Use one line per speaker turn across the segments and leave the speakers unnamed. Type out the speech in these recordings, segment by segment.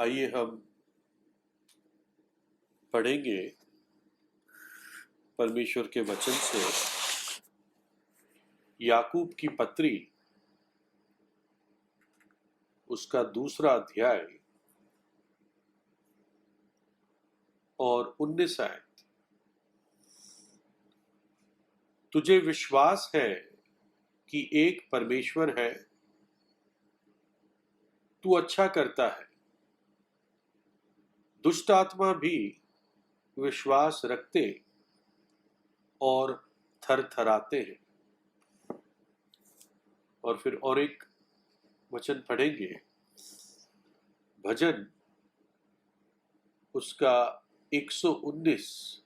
आइए हम पढ़ेंगे परमेश्वर के वचन से याकूब की पत्री, उसका 2 अध्याय और 19 आयत। तुझे विश्वास है कि एक परमेश्वर है, तू अच्छा करता है। दुष्ट आत्मा भी विश्वास रखते और थरथराते हैं। और फिर और एक वचन पढ़ेंगे, भजन उसका 119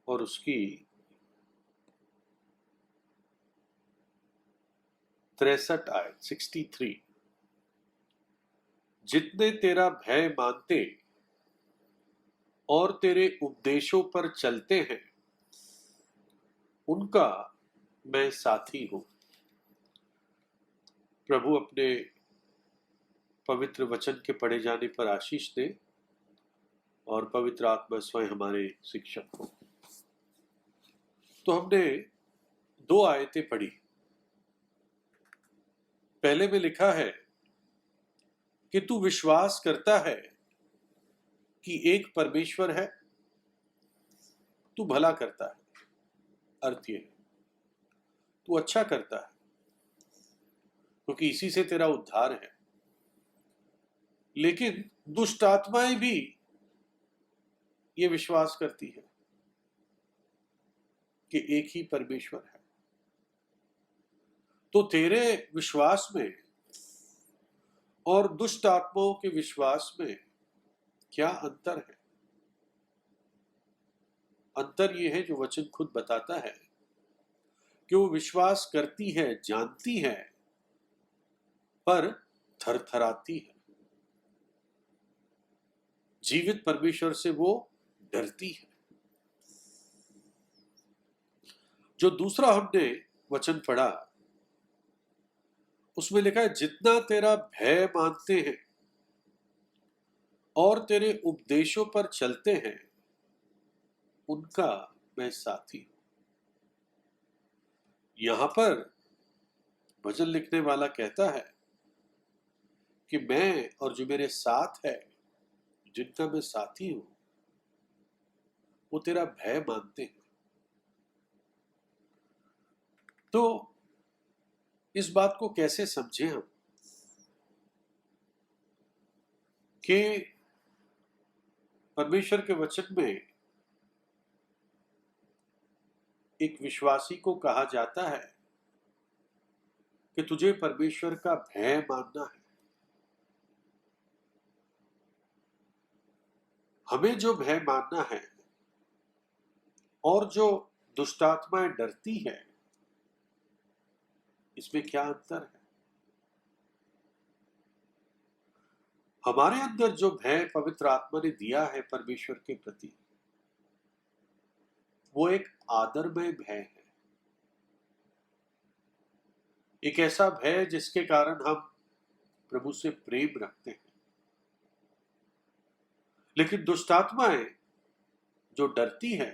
और उसकी 63 आयत 63। जितने तेरा भय मानते और तेरे उपदेशों पर चलते हैं, उनका मैं साथी हूं। प्रभु अपने पवित्र वचन के पढ़े जाने पर आशीष दे और पवित्र आत्मा स्वयं हमारे शिक्षक हो। तो हमने 2 आयतें पढ़ी। पहले में लिखा है कि तू विश्वास करता है कि एक परमेश्वर है, तू भला करता है। अर्थ ये है तू अच्छा करता है, क्योंकि इसी से तेरा उद्धार है। लेकिन दुष्ट आत्माएं भी ये विश्वास करती है कि एक ही परमेश्वर है। तो तेरे विश्वास में और दुष्ट आत्माओं के विश्वास में क्या अंतर है? अंतर यह है जो वचन खुद बताता है कि वो विश्वास करती है, जानती है, पर थरथराती है। जीवित परमेश्वर से वो डरती है। जो दूसरा हमने वचन पढ़ा, उसमें लिखा है जितना तेरा भय मानते हैं और तेरे उपदेशों पर चलते हैं, उनका मैं साथी हूं। यहां पर भजन लिखने वाला कहता है कि मैं और जो मेरे साथ है, जिनका मैं साथी हूं, वो तेरा भय मानते हैं। तो इस बात को कैसे समझें हम कि परमेश्वर के वचन में एक विश्वासी को कहा जाता है कि तुझे परमेश्वर का भय मानना है। हमें जो भय मानना है और जो दुष्टात्माएं डरती है, इसमें क्या अंतर है? हमारे अंदर जो भय पवित्र आत्मा ने दिया है परमेश्वर के प्रति, वो एक आदरमय भय है। एक ऐसा भय जिसके कारण हम प्रभु से प्रेम रखते हैं। लेकिन दुष्टात्माएं जो डरती है,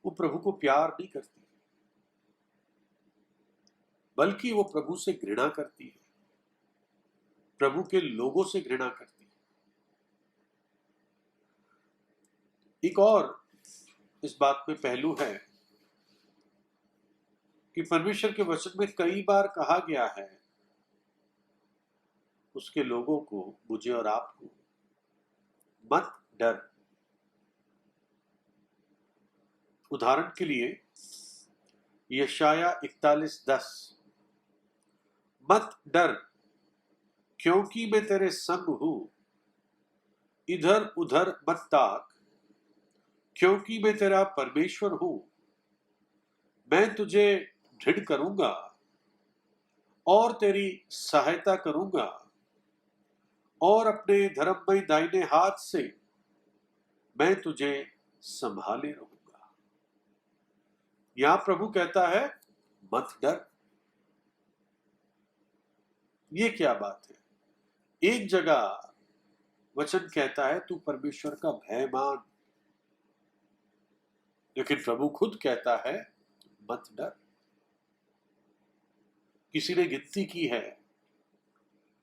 वो प्रभु को प्यार नहीं करती, बल्कि वो प्रभु से घृणा करती है, प्रभु के लोगों से घृणा करती है। एक और इस बात में पहलू है कि परमेश्वर के वचन में कई बार कहा गया है उसके लोगों को, मुझे और आपको, मत डर। उदाहरण के लिए यशाया 41:10, मत डर क्योंकि मैं तेरे संग हूं, इधर उधर मत ताक क्योंकि मैं तेरा परमेश्वर हूं। मैं तुझे दृढ़ करूंगा और तेरी सहायता करूंगा और अपने धर्ममय दाहिने हाथ से मैं तुझे संभाले रहूंगा। यहां प्रभु कहता है मत डर। ये क्या बात है? एक जगह वचन कहता है तू परमेश्वर का भय मान, लेकिन प्रभु खुद कहता है मत डर। किसी ने गिनती की है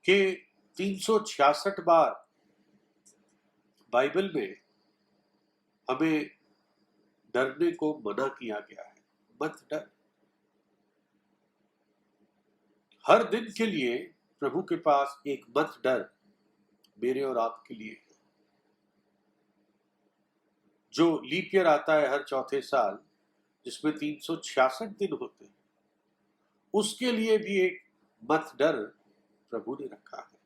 कि 366 बार बाइबल में हमें डरने को मना किया गया है। मत डर। हर दिन के लिए प्रभु के पास एक मत डर मेरे और आपके लिए है। जो लीप ईयर आता है हर चौथे साल, जिसमें 366 दिन होते हैं, उसके लिए भी एक मत डर प्रभु ने रखा है।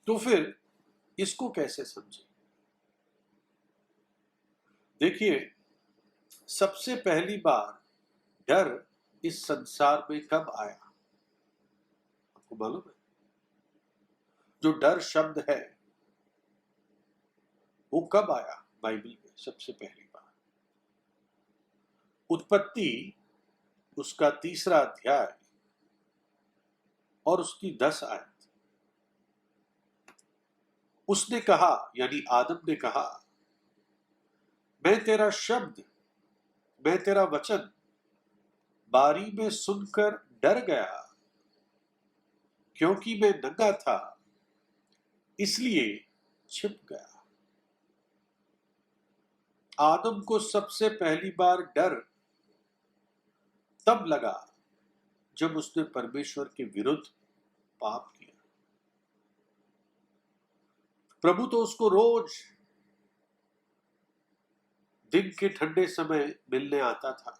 तो फिर इसको कैसे समझें? देखिए, सबसे पहली बार डर इस संसार में कब आया? आपको मालूम है? जो डर शब्द है वो कब आया बाइबल में? सबसे पहली बार उत्पत्ति उसका 3रा अध्याय और उसकी 10 आयत। उसने कहा, यानी आदम ने कहा, मैं तेरा शब्द, मैं तेरा वचन बारी में सुनकर डर गया, क्योंकि मैं नंगा था इसलिए छिप गया। आदम को सबसे पहली बार डर तब लगा जब उसने परमेश्वर के विरुद्ध पाप किया। प्रभु तो उसको रोज दिन के ठंडे समय मिलने आता था,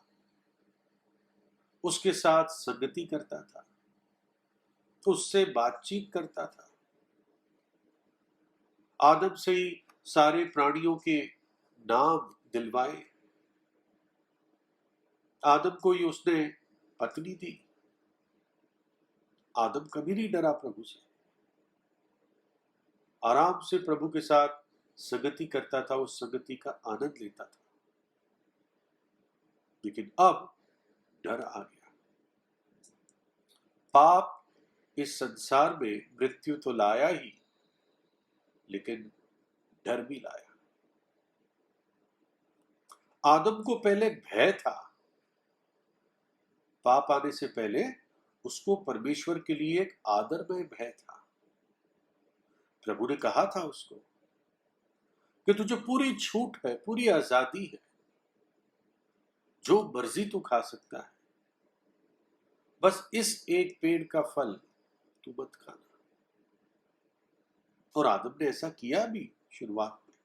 उसके साथ संगति करता था, उससे बातचीत करता था। आदम से ही सारे प्राणियों के नाम दिलवाए। आदम को ही उसने पत्नी दी। आदम कभी नहीं डरा प्रभु से, आराम से प्रभु के साथ संगति करता था, उस संगति का आनंद लेता था। लेकिन अब डर आ गया। पाप इस संसार में मृत्यु तो लाया ही, लेकिन डर भी लाया। आदम को पहले भय था। पाप आने से पहले उसको परमेश्वर के लिए एक आदरमय भय था। प्रभु ने कहा था उसको कि तुझे पूरी छूट है, पूरी आजादी है, जो मर्जी तू खा सकता है, बस इस एक पेड़ का फल तू मत खाना। और आदम ने ऐसा किया भी शुरुआत में,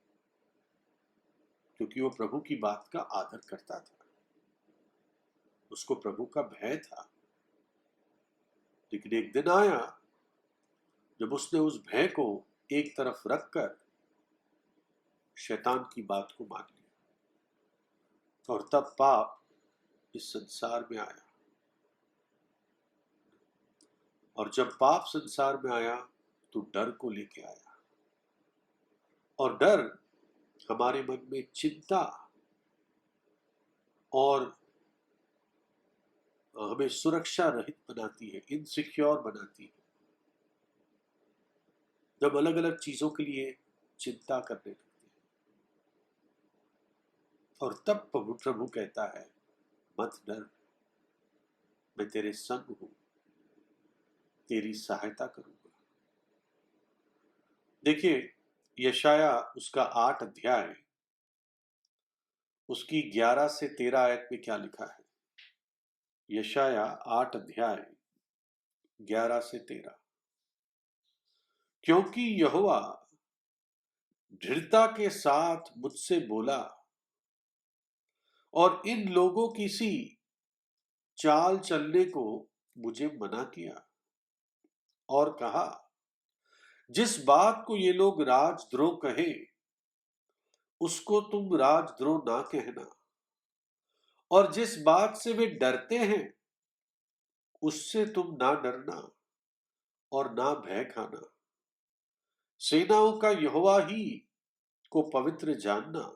क्योंकि वो प्रभु की बात का आदर करता था, उसको प्रभु का भय था। लेकिन एक दिन आया जब उसने उस भय को एक तरफ रखकर शैतान की बात को मान लिया, और तब पाप इस संसार में आया। और जब पाप संसार में आया तो डर को लेके आया, और डर हमारे मन में चिंता और हमें सुरक्षा रहित बनाती है, इनसिक्योर बनाती है। जब अलग अलग चीजों के लिए चिंता करने लगते हैं, और तब प्रभु कहता है मत डर, मैं तेरे संग हूं, तेरी सहायता करूंगा। देखिए, यशाया उसका 8 अध्याय उसकी 11 से 13 आयत में क्या लिखा है? यशाया 8 अध्याय 11 से 13। क्योंकि यहोवा दृढ़ता के साथ मुझसे बोला और इन लोगों की सी चाल चलने को मुझे मना किया, और कहा, जिस बात को ये लोग राजद्रोह कहे उसको तुम राजद्रोह ना कहना, और जिस बात से वे डरते हैं उससे तुम ना डरना और ना भय खाना। सेनाओं का यहोवा ही को पवित्र जानना,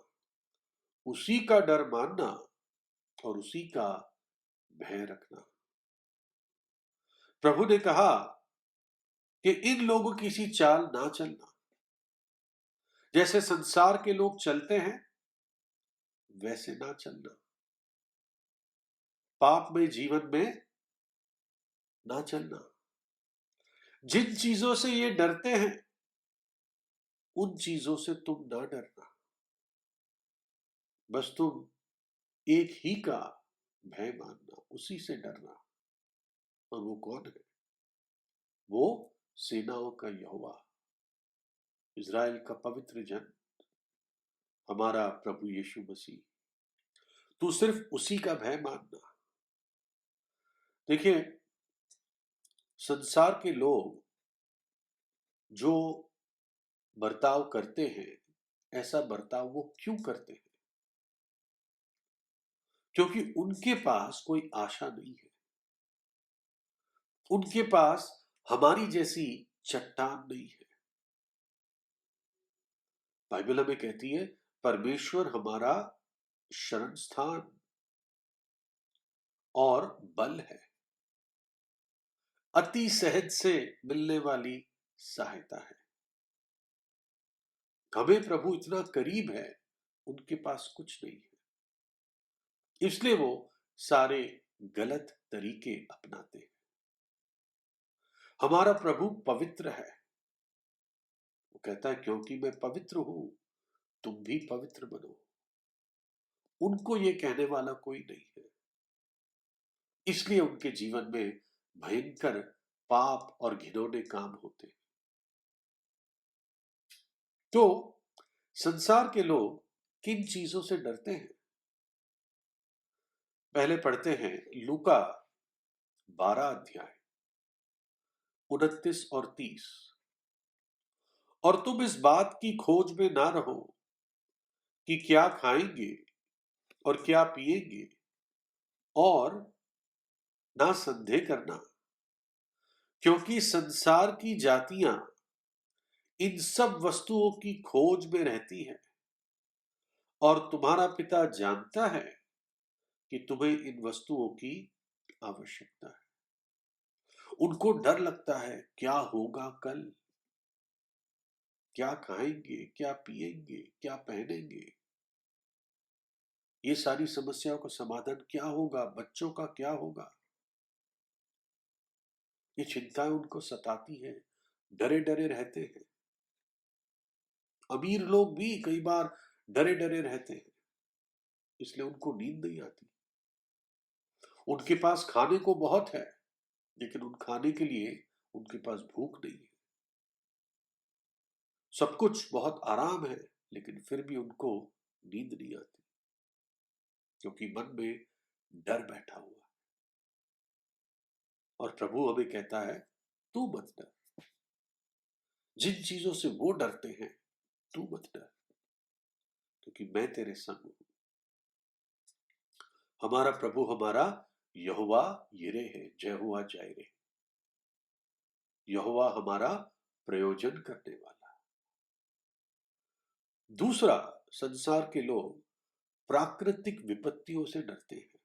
उसी का डर मानना और उसी का भय रखना। प्रभु ने कहा कि इन लोगों की सी चाल ना चलना, जैसे संसार के लोग चलते हैं वैसे ना चलना, पाप में जीवन में ना चलना। जिन चीजों से ये डरते हैं उन चीजों से तुम ना डरना, बस तुम एक ही का भय मानना, उसी से डरना। और वो कौन है? वो सेनाओं का यहोवा, इज़राइल का पवित्र जन, हमारा प्रभु यीशु मसीह। तू सिर्फ उसी का भय मानना। देखिए, संसार के लोग जो बर्ताव करते हैं, ऐसा बर्ताव वो क्यों करते हैं? क्योंकि उनके पास कोई आशा नहीं है, उनके पास हमारी जैसी चट्टान नहीं है। बाइबल हमें कहती है परमेश्वर हमारा शरण स्थान और बल है, अति सहज से मिलने वाली सहायता है। हमें प्रभु इतना करीब है, उनके पास कुछ नहीं है, इसलिए वो सारे गलत तरीके अपनाते हैं। हमारा प्रभु पवित्र है, वो कहता है क्योंकि मैं पवित्र हूं तुम भी पवित्र बनो। उनको ये कहने वाला कोई नहीं है, इसलिए उनके जीवन में भयंकर पाप और घिनौने काम होते हैं। तो संसार के लोग किन चीजों से डरते हैं? पहले पढ़ते हैं लूका 12 अध्याय 29 और 30। और तुम इस बात की खोज में ना रहो कि क्या खाएंगे और क्या पिएंगे, और ना संदेह करना, क्योंकि संसार की जातियां इन सब वस्तुओं की खोज में रहती हैं, और तुम्हारा पिता जानता है कि तुम्हें इन वस्तुओं की आवश्यकता है। उनको डर लगता है क्या होगा कल, क्या खाएंगे, क्या पिएंगे, क्या पहनेंगे, ये सारी समस्याओं का समाधान क्या होगा, बच्चों का क्या होगा। ये चिंताएं उनको सताती हैं, डरे डरे रहते हैं। अमीर लोग भी कई बार डरे डरे रहते हैं, इसलिए उनको नींद नहीं आती। उनके पास खाने को बहुत है, लेकिन उन खाने के लिए उनके पास भूख नहीं है। सब कुछ बहुत आराम है, लेकिन फिर भी उनको नींद नहीं आती, क्योंकि मन में डर बैठा हुआ है। और प्रभु हमें कहता है तू मत डर। जिन चीजों से वो डरते हैं तू मत डर, क्योंकि मैं तेरे संग हूं। हमारा प्रभु हमारा यहोवा यिरे है, यहोवा जायरे। यहोवा हमारा प्रयोजन करने वाला। दूसरा, संसार के लोग प्राकृतिक विपत्तियों से डरते हैं।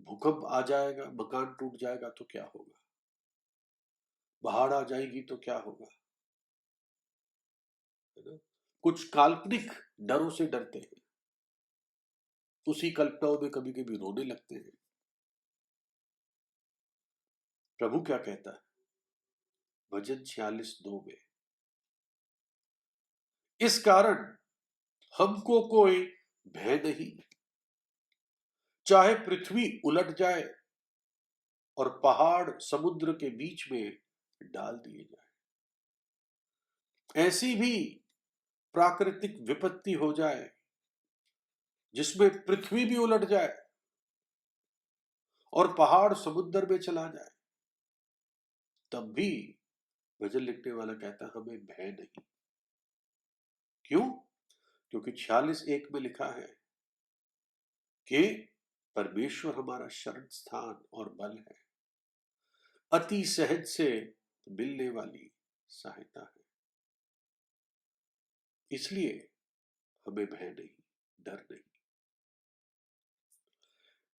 भूकंप आ जाएगा, मकान टूट जाएगा तो क्या होगा, बाढ़ आ जाएगी तो क्या होगा, है ना? कुछ काल्पनिक डरों से डरते हैं, उसी कल्पनाओं में कभी कभी रोने लगते हैं। प्रभु क्या कहता है भजन 46:2 में, इस कारण हमको कोई भय नहीं, चाहे पृथ्वी उलट जाए और पहाड़ समुद्र के बीच में डाल दिए जाए। ऐसी भी प्राकृतिक विपत्ति हो जाए जिसमें पृथ्वी भी उलट जाए और पहाड़ समुद्र में चला जाए, तब भी भजन लिखने वाला कहता हमें भय नहीं। क्यों? क्योंकि 46:1 में लिखा है कि परमेश्वर हमारा शरण स्थान और बल है, अति सहज से मिलने वाली सहायता है। इसलिए हमें भय नहीं, डर नहीं।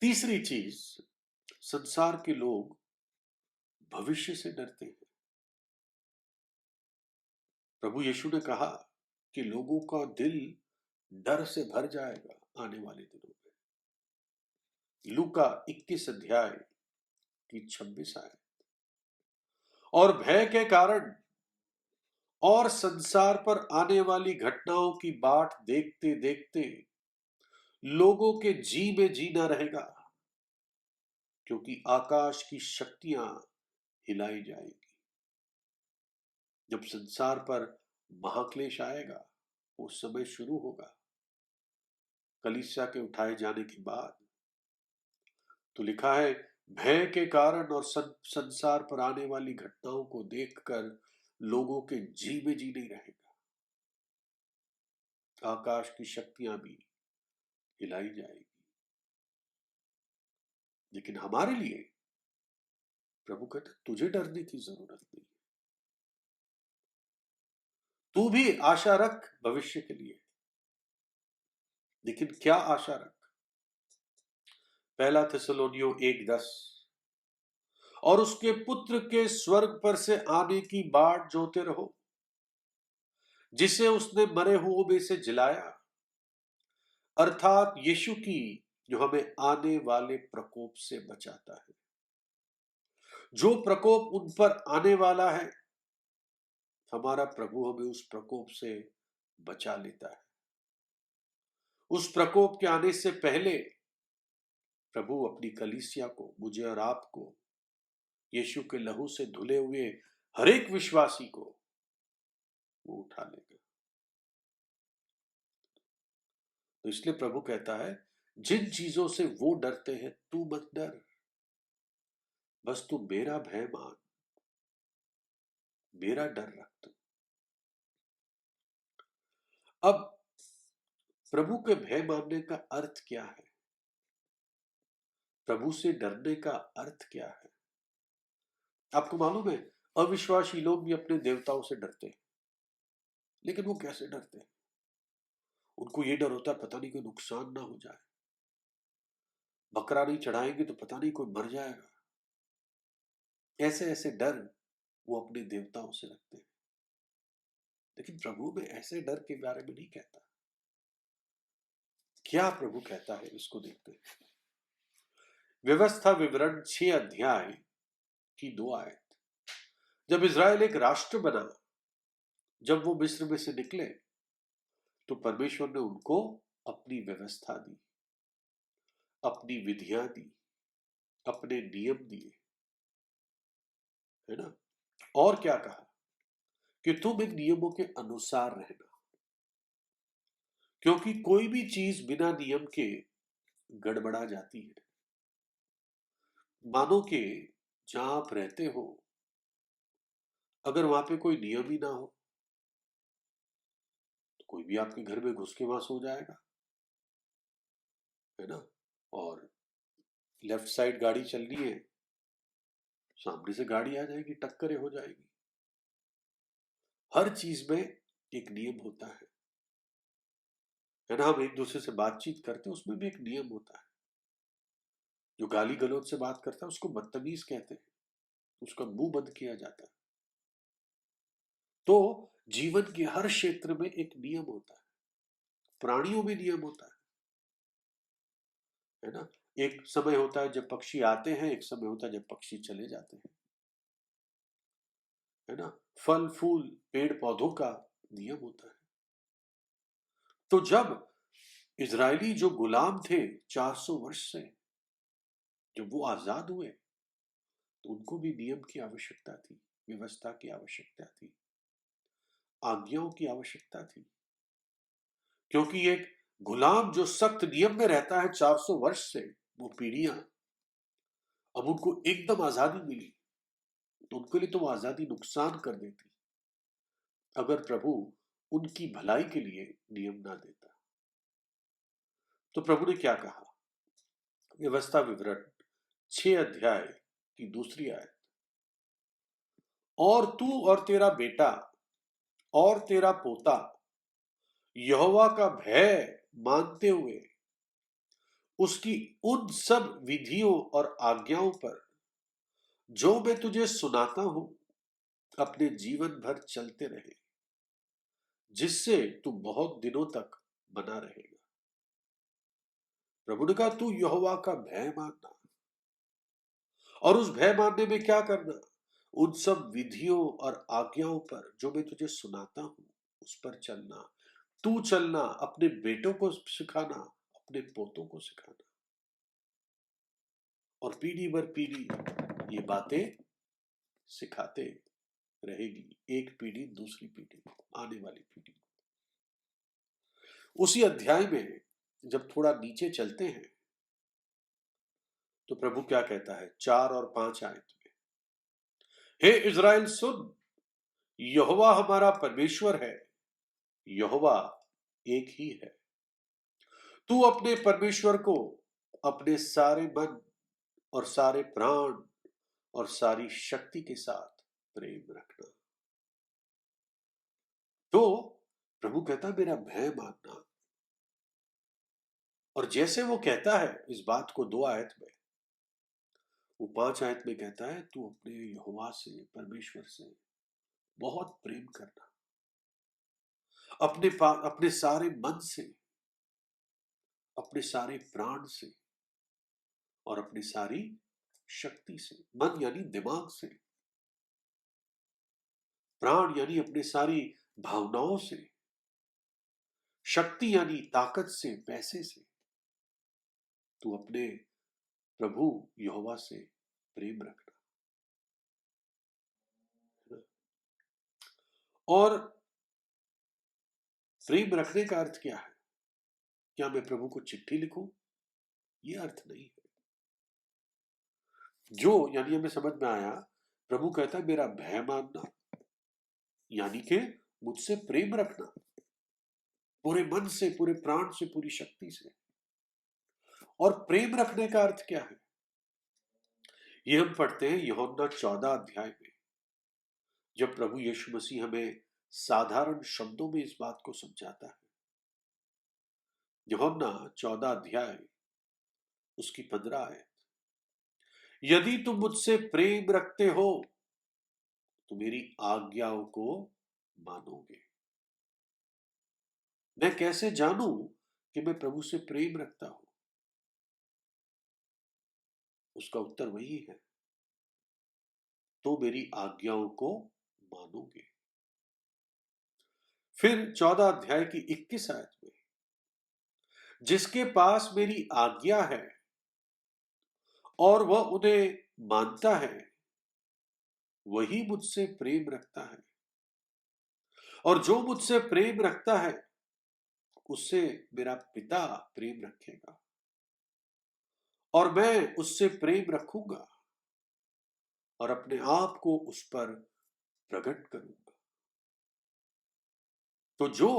तीसरी चीज, संसार के लोग भविष्य से डरते हैं। प्रभु यीशु ने कहा कि लोगों का दिल डर से भर जाएगा आने वाले दिनों में। लूका 21 अध्याय की 26 आयत। और भय के कारण और संसार पर आने वाली घटनाओं की बाट देखते देखते लोगों के जी में जी ना रहेगा, क्योंकि आकाश की शक्तियां हिलाई जाएगी। जब संसार पर महाक्लेश आएगा, वो समय शुरू होगा कलीसिया के उठाए जाने के बाद। तो लिखा है, भय के कारण और संसार पर आने वाली घटनाओं को देखकर लोगों के जी में जी नहीं रहेगा, आकाश की शक्तियां भी हिलाई जाएगी। लेकिन हमारे लिए प्रभु कहते तुझे डरने की जरूरत नहीं, तू भी आशा रख भविष्य के लिए। लेकिन क्या आशा रख? पहला थिस्सलुनीयों 1:10, और उसके पुत्र के स्वर्ग पर से आने की बाट जोते रहो, जिसे उसने मरे हुओं में से जिलाया, अर्थात यीशु की, जो हमें आने वाले प्रकोप से बचाता है। जो प्रकोप उन पर आने वाला है, हमारा प्रभु हमें उस प्रकोप से बचा लेता है। उस प्रकोप के आने से पहले प्रभु अपनी कलीसिया को, मुझे और आपको, यीशु के लहू से धुले हुए हर एक विश्वासी को वो उठा लेगा। तो इसलिए प्रभु कहता है, जिन चीजों से वो डरते हैं तू मत डर, बस तू मेरा भय मान, मेरा डर रख तू। अब प्रभु के भय मानने का अर्थ क्या है? प्रभु से डरने का अर्थ क्या है? आपको मालूम है, अविश्वासी लोग भी अपने देवताओं से डरते हैं। लेकिन वो कैसे डरते हैं? उनको ये डर होता है पता नहीं कोई नुकसान ना हो जाए, बकरा नहीं चढ़ाएंगे तो पता नहीं कोई मर जाएगा। ऐसे ऐसे डर वो अपने देवताओं से रखते हैं। लेकिन प्रभु में ऐसे डर के बारे में नहीं कहता। क्या प्रभु कहता है, इसको देखते हैं। व्यवस्था विवरण 6 अध्याय की 2 आयत। जब इज़राइल एक राष्ट्र बना, जब वो मिस्र में से निकले, तो परमेश्वर ने उनको अपनी व्यवस्था दी, अपनी विधियां दी, अपने नियम दिए, है ना। और क्या कहा कि तुम इन नियमों के अनुसार रहना, क्योंकि कोई भी चीज बिना नियम के गड़बड़ा जाती है। मानो कि जहां आप रहते हो, अगर वहां पे कोई नियम ही ना हो, तो कोई भी आपके घर में घुस के वहां सो जाएगा, है ना। और लेफ्ट साइड गाड़ी चल रही है, सामने से गाड़ी आ जाएगी, टक्करें हो जाएगी। हर चीज में एक नियम होता है ना। हम एक दूसरे से बातचीत करते हैं, उसमें भी एक नियम होता है। जो गाली गलौज से बात करता है उसको बदतमीज कहते हैं, उसका मुंह बंद किया जाता है। तो जीवन के हर क्षेत्र में एक नियम होता है। प्राणियों में नियम होता है ना। एक समय होता है जब पक्षी आते हैं, एक समय होता है जब पक्षी चले जाते हैं, है ना। फल फूल पेड़ पौधों का नियम होता है। तो जब इजरायली जो गुलाम थे 400 वर्ष से, जब वो आजाद हुए, तो उनको भी नियम की आवश्यकता थी, व्यवस्था की आवश्यकता थी, आज्ञाओं की आवश्यकता थी। क्योंकि एक गुलाम जो सख्त नियम में रहता है 400 वर्ष से, वो पीढ़ियां, अब उनको एकदम आजादी मिली, तो उनके लिए तो वो आजादी नुकसान कर देती, अगर प्रभु उनकी भलाई के लिए नियम ना देता। तो प्रभु ने क्या कहा? व्यवस्था विवरण 6 अध्याय की 2 आयत। और तू और तेरा बेटा और तेरा पोता यहोवा का भय मानते हुए उसकी उन सब विधियों और आज्ञाओं पर जो मैं तुझे सुनाता हूं अपने जीवन भर चलते रहे, जिससे तू बहुत दिनों तक बना रहेगा। प्रभु ने कहा, तू यहोवा का भय मानना, और उस भय मानने में क्या करना, उन सब विधियों और आज्ञाओं पर जो मैं तुझे सुनाता हूं उस पर चलना। तू चलना, अपने बेटों को सिखाना, अपने पोतों को सिखाना, और पीढ़ी भर पीढ़ी ये बातें सिखाते रहेगी, एक पीढ़ी दूसरी पीढ़ी, आने वाली पीढ़ी। उसी अध्याय में जब थोड़ा नीचे चलते हैं तो प्रभु क्या कहता है, 4 और 5 आयत में, हे इज़राइल सुन, यहोवा हमारा परमेश्वर है, यहोवा एक ही है। तू अपने परमेश्वर को अपने सारे मन और सारे प्राण और सारी शक्ति के साथ प्रेम रखना। तो प्रभु कहता है, मेरा भय मानना। और जैसे वो कहता है इस बात को 2 आयत में, वो 5 आयत में कहता है, तू अपने यहोवा से, परमेश्वर से बहुत प्रेम करना, अपने सारे मन से, अपने सारे प्राण से और अपनी सारी शक्ति से। मन यानी दिमाग से, प्राण यानी अपनी सारी भावनाओं से, शक्ति यानी ताकत से, पैसे से। तू अपने प्रभु यहोवा से प्रेम रखना। और प्रेम रखने का अर्थ क्या है? क्या मैं प्रभु को चिट्ठी लिखूं? ये अर्थ नहीं है। जो यानी हमें समझ में आया, प्रभु कहता है मेरा भय मानना, यानी कि मुझसे प्रेम रखना, पूरे मन से, पूरे प्राण से, पूरी शक्ति से। और प्रेम रखने का अर्थ क्या है? ये हम पढ़ते हैं यूहन्ना 14 अध्याय में, जब प्रभु यीशु मसीह हमें साधारण शब्दों में इस बात को समझाता है। यूहन्ना 14 अध्याय उसकी 15 आयत, यदि तुम मुझसे प्रेम रखते हो तो मेरी आज्ञाओं को मानोगे। मैं कैसे जानूं कि मैं प्रभु से प्रेम रखता हूं? उसका उत्तर वही है, तो मेरी आज्ञाओं को मानोगे। फिर 14 अध्याय की 21 आयत में, जिसके पास मेरी आज्ञा है और वह उन्हें मानता है, वही मुझसे प्रेम रखता है, और जो मुझसे प्रेम रखता है उससे मेरा पिता प्रेम रखेगा, और मैं उससे प्रेम रखूंगा और अपने आप को उस पर प्रकट करूंगा। तो जो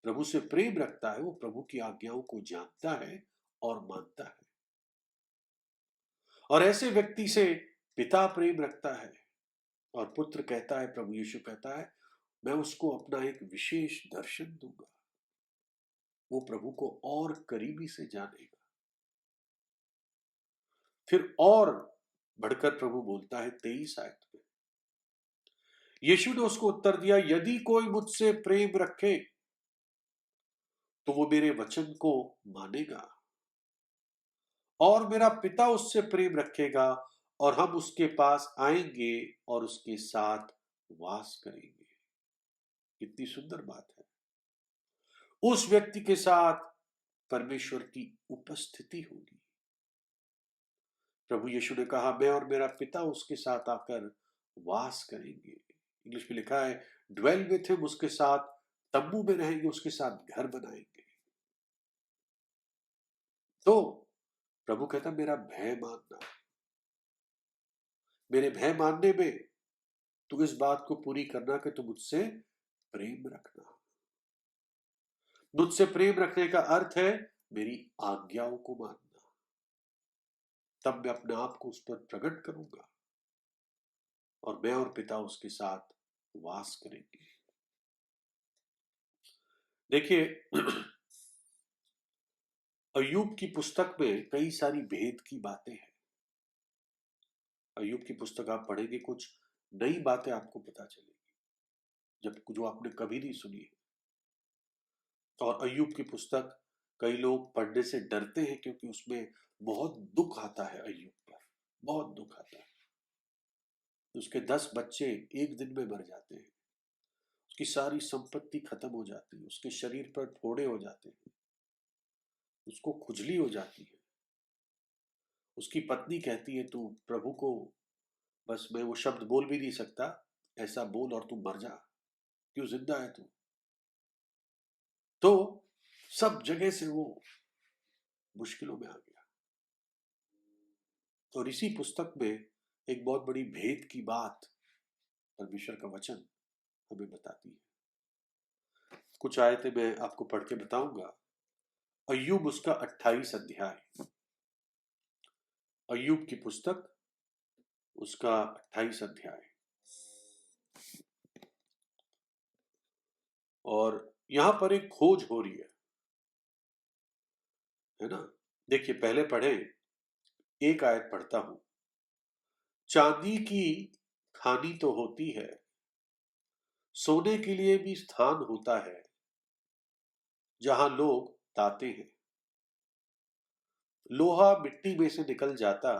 प्रभु से प्रेम रखता है वो प्रभु की आज्ञाओं को जानता है और मानता है। और ऐसे व्यक्ति से पिता प्रेम रखता है, और पुत्र कहता है, प्रभु यीशु कहता है, मैं उसको अपना एक विशेष दर्शन दूंगा, वो प्रभु को और करीबी से जानेगा। फिर और बढ़कर प्रभु बोलता है 23 आयत में, यीशु ने उसको उत्तर दिया, यदि कोई मुझसे प्रेम रखे तो वो मेरे वचन को मानेगा, और मेरा पिता उससे प्रेम रखेगा, और हम उसके पास आएंगे और उसके साथ वास करेंगे। कितनी सुंदर बात है। उस व्यक्ति के साथ परमेश्वर की उपस्थिति होगी। प्रभु यीशु ने कहा, मैं और मेरा पिता उसके साथ आकर वास करेंगे। इंग्लिश में लिखा है ड्वेल विथ हिम, उसके साथ तंबू में रहेंगे, उसके साथ घर बनाएंगे। तो प्रभु कहता, मेरा भय मानना। मेरे भय मानने में तू इस बात को पूरी करना कि तू मुझसे प्रेम रखना। मुझसे प्रेम रखने का अर्थ है मेरी आज्ञाओं को मानना। तब मैं अपने आप को उस पर प्रकट करूंगा और मैं और पिता उसके साथ वास करेंगे। देखिए, अय्यूब की पुस्तक में कई सारी भेद की बातें हैं। अय्यूब की पुस्तक आप पढ़ेंगे, कुछ नई बातें आपको पता चलेगी जब जो आपने कभी नहीं सुनी है। और अय्यूब की पुस्तक कई लोग पढ़ने से डरते हैं क्योंकि उसमें बहुत दुख आता है। अय्यूब पर बहुत दुख आता है। उसके 10 बच्चे एक दिन में मर जाते हैं, उसकी सारी संपत्ति खत्म हो जाती है, उसके शरीर पर फोड़े हो जाते हैं, उसको खुजली हो जाती है। उसकी पत्नी कहती है, तू प्रभु को, बस मैं वो शब्द बोल भी नहीं सकता, ऐसा बोल और तू मर जा, क्यों जिंदा है तू। तो सब जगह से वो मुश्किलों में आ गया। और इसी पुस्तक में एक बहुत बड़ी भेद की बात परमेश्वर का वचन हमें बताती है। कुछ आयतें मैं आपको पढ़ के बताऊंगा। अय्यूब उसका 28 अध्याय, अय्यूब की पुस्तक उसका 28 अध्याय। और यहां पर एक खोज हो रही है ना। देखिए, पहले पढ़े, एक आयत पढ़ता हूं। चांदी की खानी तो होती है, सोने के लिए भी स्थान होता है जहां लोग ताते हैं। लोहा मिट्टी में से निकल जाता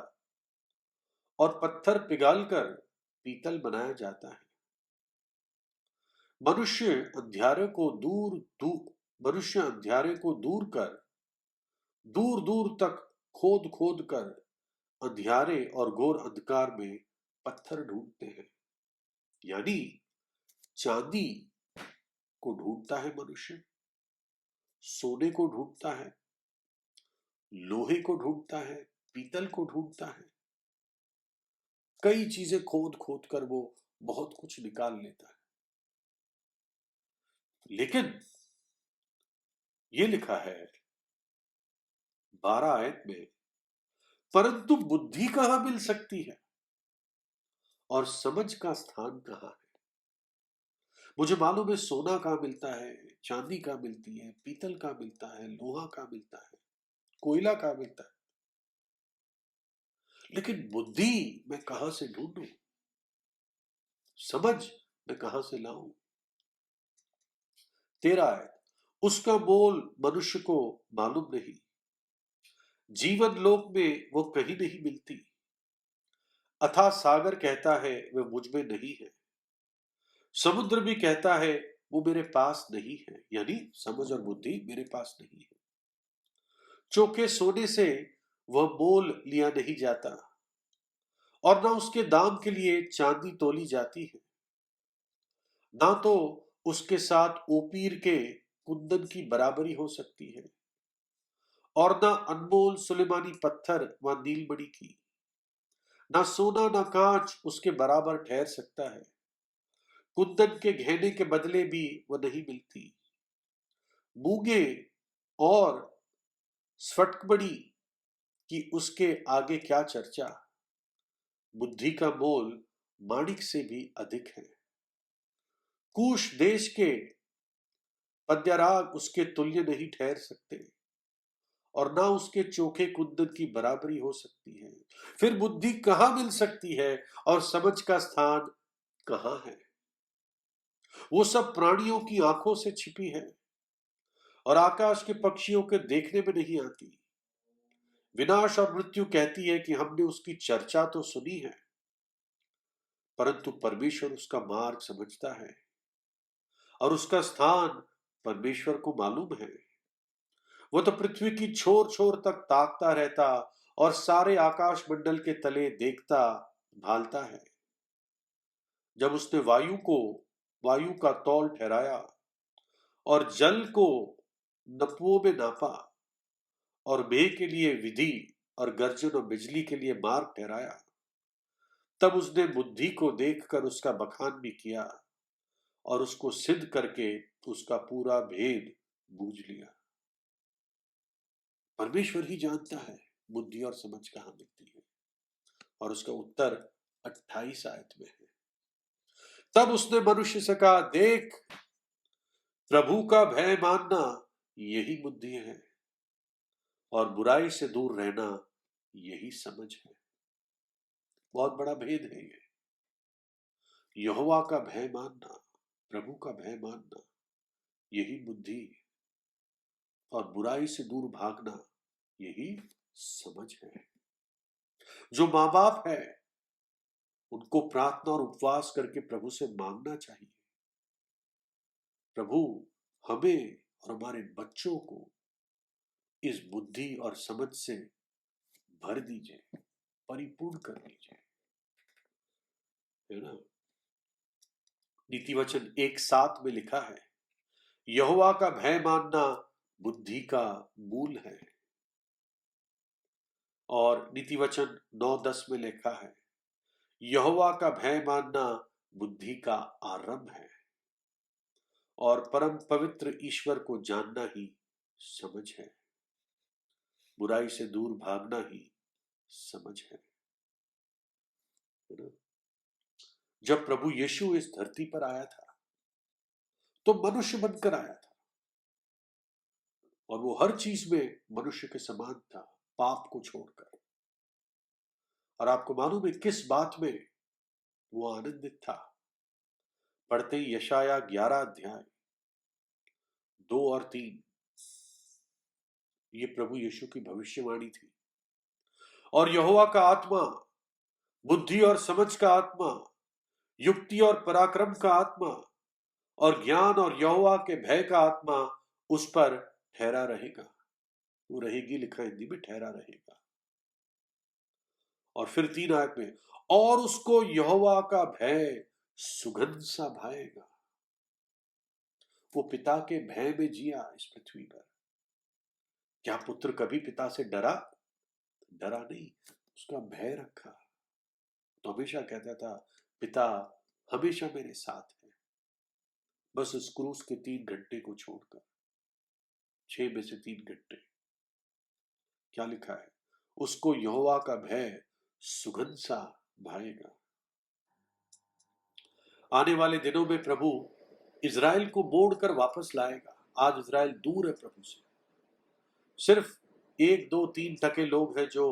और पत्थर पिघालकर पीतल बनाया जाता है। मनुष्य अंधियारे को मनुष्य अंधियारे को दूर कर दूर दूर तक खोद खोद कर अंधियारे और घोर अंधकार में पत्थर ढूंढते हैं। यानी चांदी को ढूंढता है मनुष्य, सोने को ढूंढता है, लोहे को ढूंढता है, पीतल को ढूंढता है। कई चीजें खोद खोद कर वो बहुत कुछ निकाल लेता है। लेकिन ये लिखा है 12 आयत में, परंतु बुद्धि कहां मिल सकती है और समझ का स्थान कहां है। मुझे मालूम है सोना कहां मिलता है, चांदी कहां मिलती है, पीतल कहां मिलता है, लोहा कहां मिलता है, कोयला कहां मिलता है, लेकिन बुद्धि मैं कहां से ढूंढूं, समझ मैं कहां से लाऊं। 13 आयत, उसका मोल मनुष्य को मालूम नहीं, जीवन लोक में वो कहीं नहीं मिलती। अथाह सागर कहता है वह मुझ में नहीं है, समुद्र भी कहता है वो मेरे पास नहीं है। यानी समझ और बुद्धि मेरे पास नहीं है। चोखे सोने से वह मोल लिया नहीं जाता और ना उसके दाम के लिए चांदी तोली जाती है। ना तो उसके साथ ओपीर के कुंदन की बराबरी हो सकती है और ना अनमोल सुलेमानी पत्थर व नीलमणि की। ना सोना ना कांच उसके बराबर ठहर सकता है। कुंदन के गहने के बदले भी वह नहीं मिलती। मूंगे और स्फटकमणि की उसके आगे क्या चर्चा। बुद्धि का मोल माणिक से भी अधिक है। कूश देश के पद्यराग उसके तुल्य नहीं ठहर सकते और ना उसके चोखे कुंदन की बराबरी हो सकती है। फिर बुद्धि कहां मिल सकती है और समझ का स्थान कहां है। वो सब प्राणियों की आंखों से छिपी है और आकाश के पक्षियों के देखने में नहीं आती। विनाश और मृत्यु कहती है कि हमने उसकी चर्चा तो सुनी है, परंतु परमेश्वर उसका मार्ग समझता है और उसका स्थान परमेश्वर को मालूम है। वो तो पृथ्वी की छोर छोर तक ताकता रहता और सारे आकाश मंडल के तले देखता भालता है। जब उसने वायु का तौल ठहराया और जल को नपुओं में नापा और मेघ के लिए विधि और गर्जन और बिजली के लिए मार्ग ठहराया, तब उसने बुद्धि को देखकर उसका बखान भी किया और उसको सिद्ध करके उसका पूरा भेद बूझ लिया। परमेश्वर ही जानता है बुद्धि और समझ कहां मिलती है। और उसका उत्तर 28 आयत में है। तब उसने मनुष्य से कहा, देख, प्रभु का भय मानना यही बुद्धि है और बुराई से दूर रहना यही समझ है। बहुत बड़ा भेद है ये। यहोवा का भय मानना, प्रभु का भय मानना, यही बुद्धि, और बुराई से दूर भागना यही समझ है। जो माँ बाप है उनको प्रार्थना और उपवास करके प्रभु से मांगना चाहिए, प्रभु हमें और हमारे बच्चों को इस बुद्धि और समझ से भर दीजिए, परिपूर्ण कर दीजिए, है ना। नीति वचन 1:7 में लिखा है, यहोवा का भय मानना बुद्धि का मूल है। और नीति वचन 9:10 में लिखा है, यहोवा का भय मानना बुद्धि का आरंभ है, और परम पवित्र ईश्वर को जानना ही समझ है। बुराई से दूर भागना ही समझ है ना। जब प्रभु यीशु इस धरती पर आया था तो मनुष्य बनकर आया था, और वो हर चीज में मनुष्य के समान था, पाप को छोड़कर। और आपको मालूम है किस बात में वो आनंदित था? पढ़ते ही यशाया 11 अध्याय 2 और 3, ये प्रभु यीशु की भविष्यवाणी थी। और यहोवा का आत्मा, बुद्धि और समझ का आत्मा, युक्ति और पराक्रम का आत्मा, और ज्ञान और यहोवा के भय का आत्मा उस पर ठहरा रहेगा। वो रहेगी लिखा हिंदी में ठहरा रहेगा। और फिर 3 आयत में, और उसको यहोवा का भय सुगंध सा भाएगा। वो पिता के भय में जिया इस पृथ्वी पर। क्या पुत्र कभी पिता से डरा? डरा नहीं, उसका भय रखा। तो हमेशा कहता था, पिता हमेशा मेरे साथ है, बस इस क्रूस के 3 घंटे को छोड़कर, 6 में से 3 घंटे। क्या लिखा है? उसको यहोवा का भय सुगंध सा भाएगा। आने वाले दिनों में प्रभु इज़राइल को मोड़कर वापस लाएगा। आज इज़राइल दूर है प्रभु से। सिर्फ 1, 2, 3% लोग हैं जो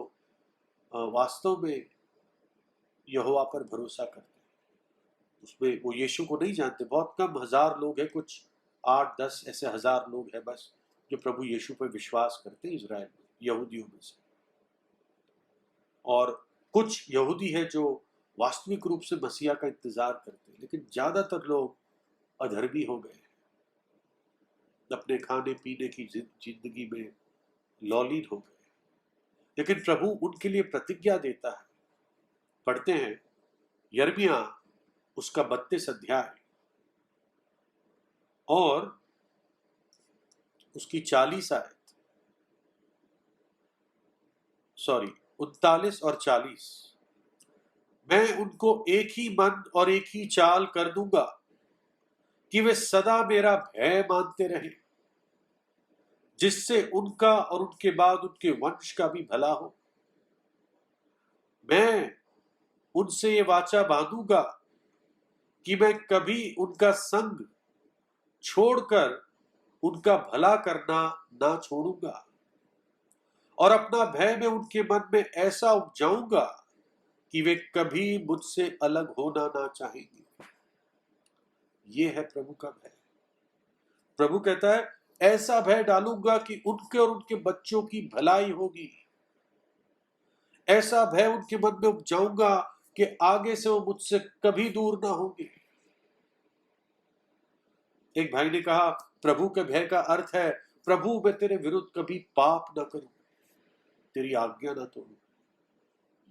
वास्तव में यहोवा पर भरोसा करते हैं। उसमें वो यीशु को नहीं जानते। बहुत कम 1000 लोग हैं, कुछ 8-10 ऐसे 1000 लोग हैं बस जो प्रभु यीशु पर विश्वास करते हैं इज़राइल में, यहूदियों में से। और कुछ यहूदी है जो वास्तविक रूप से मसीहा का इंतजार करते हैं, लेकिन ज्यादातर लोग अधर्मी हो गए, अपने खाने पीने की जिंदगी में लौलीन हो गए। लेकिन प्रभु उनके लिए प्रतिज्ञा देता है। पढ़ते हैं यिर्मयाह उसका 32 अध्याय और उसकी 39 आयत, 39 और 40। मैं उनको एक ही मन और एक ही चाल कर दूंगा कि वे सदा मेरा भय मानते रहें, जिससे उनका और उनके बाद उनके वंश का भी भला हो। मैं उनसे ये वाचा बांधूंगा कि मैं कभी उनका संग छोड़कर उनका भला करना ना छोड़ूंगा, और अपना भय मैं उनके मन में ऐसा उपजाऊंगा कि वे कभी मुझसे अलग होना ना चाहेंगे। ये है प्रभु का भय। प्रभु कहता है, ऐसा भय डालूंगा कि उनके और उनके बच्चों की भलाई होगी। ऐसा भय उनके मन में उपजाऊंगा कि आगे से वो मुझसे कभी दूर ना होंगे। एक भाई ने कहा, प्रभु के भय का अर्थ है, प्रभु मैं तेरे विरुद्ध कभी पाप ना करूं, तेरी आज्ञा ना तोड़ूं।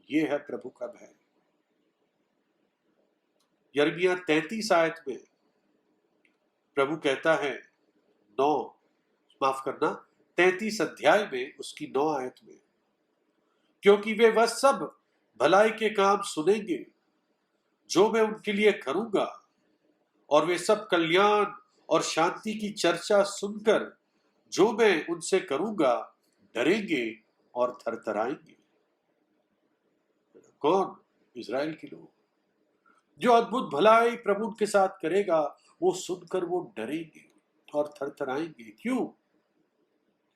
ये है प्रभु का भय। यिर्मयाह 33 आयत में प्रभु कहता है, 33 अध्याय में उसकी 9 आयत में, क्योंकि वे वह सब भलाई के काम सुनेंगे जो मैं उनके लिए करूंगा, और वे सब कल्याण और शांति की चर्चा सुनकर जो मैं उनसे करूंगा डरेंगे और थरथराएंगे। कौन? इज़राइल के लोग। जो अद्भुत भलाई प्रभु उनके साथ करेगा वो सुनकर वो डरेंगे और थरथराएंगे। क्यों?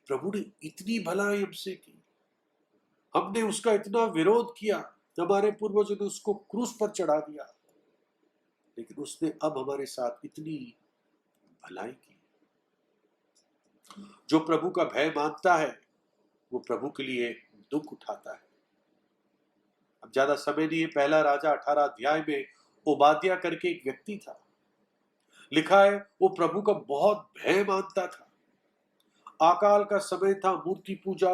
प्रभु ने इतनी भलाई हमसे की, हमने उसका इतना विरोध किया, हमारे पूर्वजों ने उसको क्रूस पर चढ़ा दिया, लेकिन उसने अब हमारे साथ इतनी भलाई की। जो प्रभु का भय मानता है वो प्रभु के लिए दुख उठाता है। अब ज्यादा समय नहीं है, पहला राजा 18 अध्याय में ओबाद्या करके एक व्यक्ति था, लिखा है वो प्रभु का बहुत भय मानता था। अकाल का समय था, मूर्ति पूजा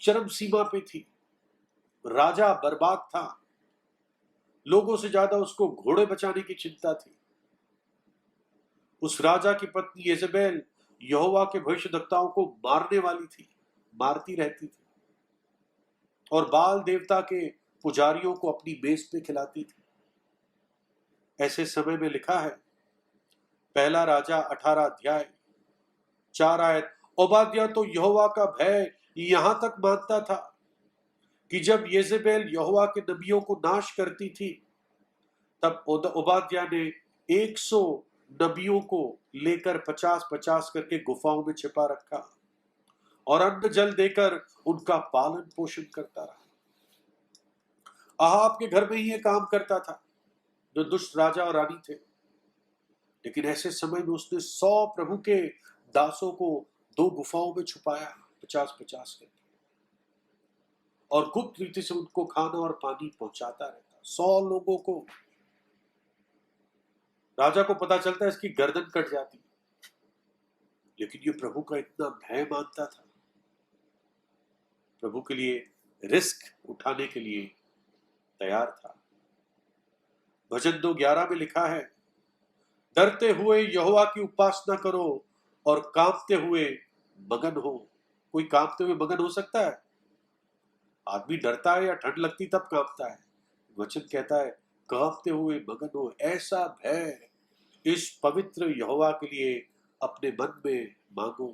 चरम सीमा पे थी, राजा बर्बाद था, लोगों से ज्यादा उसको घोड़े बचाने की चिंता थी। उस राजा की पत्नी येजेबेल यहोवा के भविष्यद्वक्ताओं को मारने वाली थी, मारती रहती थी, और बाल देवता के पुजारियों को अपनी मेज पे खिलाती थी। ऐसे समय में लिखा है, पहला राजा 18 अध्याय 4 आयत, ओबाद्या तो यहोवा का भय यहां तक मानता था कि जब येजेबेल यहोवा के नबियों को नाश करती थी, तब ओबाद्या ने 100 नबियों को लेकर 50-50 करके गुफाओं में छिपा रखा और अन्न जल देकर उनका पालन पोषण करता रहा। अहाब के घर में ही ये काम करता था, जो दुष्ट राजा और रानी थे। लेकिन ऐसे समय में उसने 100 प्रभु के दासों को 2 गुफाओं में छुपाया, 50-50 करके, और गुप्त रीति से उनको खाना और पानी पहुंचाता रहता। 100 लोगों को, राजा को पता चलता है इसकी गर्दन कट जाती, लेकिन ये प्रभु का इतना भय मानता था, प्रभु के लिए रिस्क उठाने के लिए तैयार था। भजन 2:11 में लिखा है, डरते हुए यहोवा की उपासना करो और कांपते हुए मगन हो। कोई कांपते हुए मगन हो सकता है? आदमी डरता है या ठंड लगती तब कांपता है। वचन कहता है कांपते हुए मगन हो। ऐसा भय इस पवित्र यहोवा के लिए अपने मन में मांगो।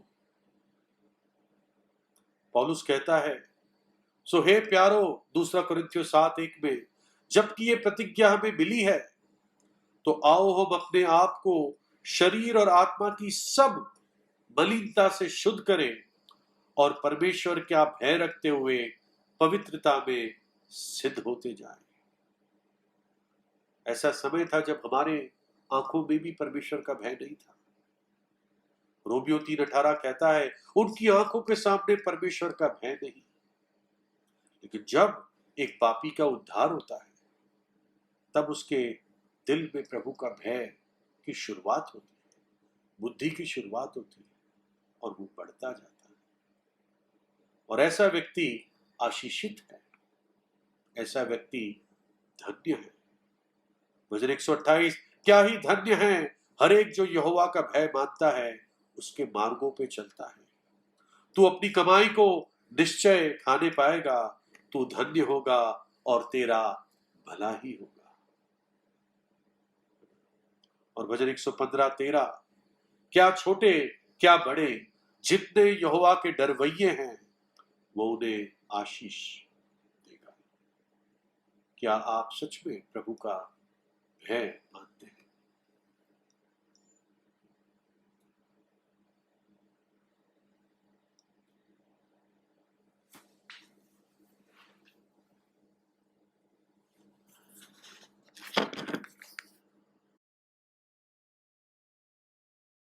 पौलुस कहता है, सो हे प्यारो, 2 कुरिन्थियों 7:1 में, जबकि ये प्रतिज्ञा हमें मिली है, तो आओ हम अपने आप को शरीर और आत्मा की सब मलिनता से शुद्ध करें और परमेश्वर का भय रखते हुए पवित्रता में सिद्ध होते जाएं। ऐसा समय था जब हमारे आंखों में भी परमेश्वर का भय नहीं था। रोमियो 3:18 कहता है, उनकी आंखों के सामने परमेश्वर का भय नहीं। लेकिन जब एक पापी का उद्धार होता है, तब उसके दिल में प्रभु का भय की शुरुआत होती है, बुद्धि की शुरुआत होती है, और वो बढ़ता जाता है। और ऐसा व्यक्ति आशीषित है, ऐसा व्यक्ति धन्य है। भजन 128, क्या ही धन्य है हर एक जो यहोवा का भय मानता है, उसके मार्गों पे चलता है। तू अपनी कमाई को निश्चय खाने पाएगा, तू धन्य होगा और तेरा भला ही होगा। और भजन 115:13, क्या छोटे क्या बड़े जितने यहोवा के डरवैये हैं, वो उन्हें आशीष देगा। क्या आप सच में प्रभु का भय मानते हैं?